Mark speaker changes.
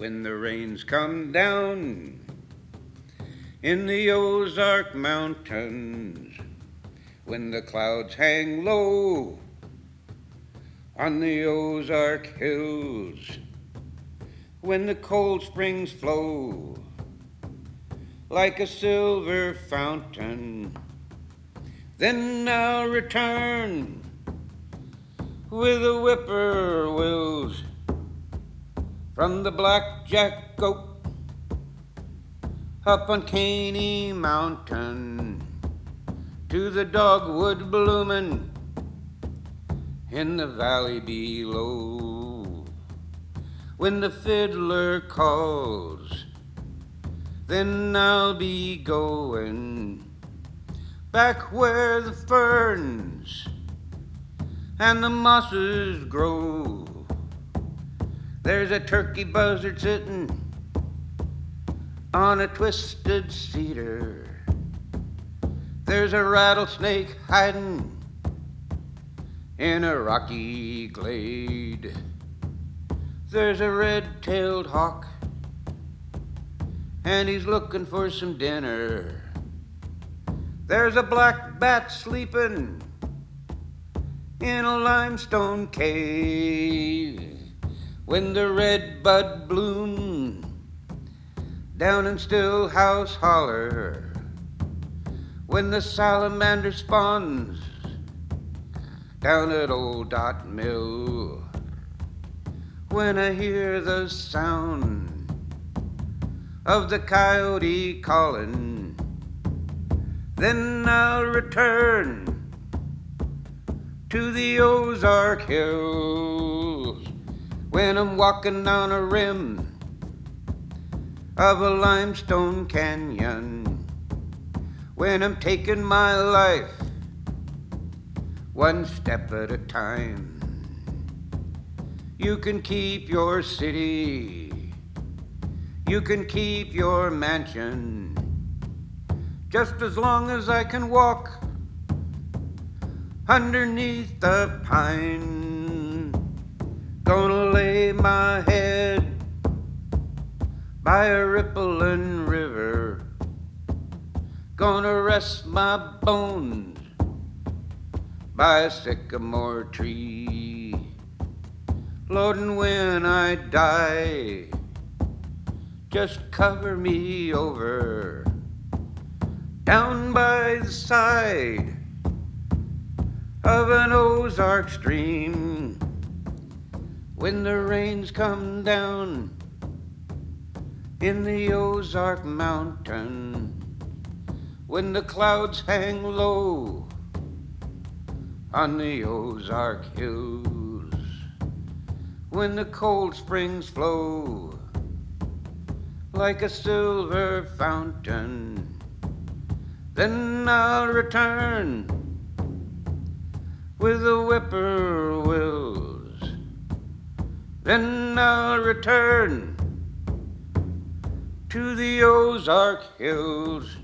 Speaker 1: when the rains come down in the Ozark Mountains, when the clouds hang low on the Ozark hills, when the cold springs flow like a silver fountain, then I'll return with the whippoorwills from the blackjack oak up on Caney Mountain to the dogwood bloomin' in the valley below. When the fiddler calls, then I'll be going back where the ferns and the mosses grow. There's a turkey buzzard sitting on a twisted cedar. There's a rattlesnake hiding in a rocky glade. There's a red-tailed hawk, and he's looking for some dinner. There's a black bat sleeping in a limestone cave. When the red bud blooms down in Stillhouse Holler, when the salamander spawns down at Old Dot Mill, when I hear the sound of the coyote calling, then I'll return to the Ozark Hills. When I'm walking down a rim of a limestone canyon, when I'm taking my life one step at a time. You can keep your city, you can keep your mansion, just as long as I can walk underneath the pine. Gonna lay my head by a rippling river, gonna rest my bones by a sycamore tree. Lord, and when I die, just cover me over down by the side of an Ozark stream. When the rains come down in the Ozark Mountain, when the clouds hang low on the Ozark hills, when the cold springs flow like a silver fountain, then I'll return with the whippoorwills. Then I'll return to the Ozark Hills.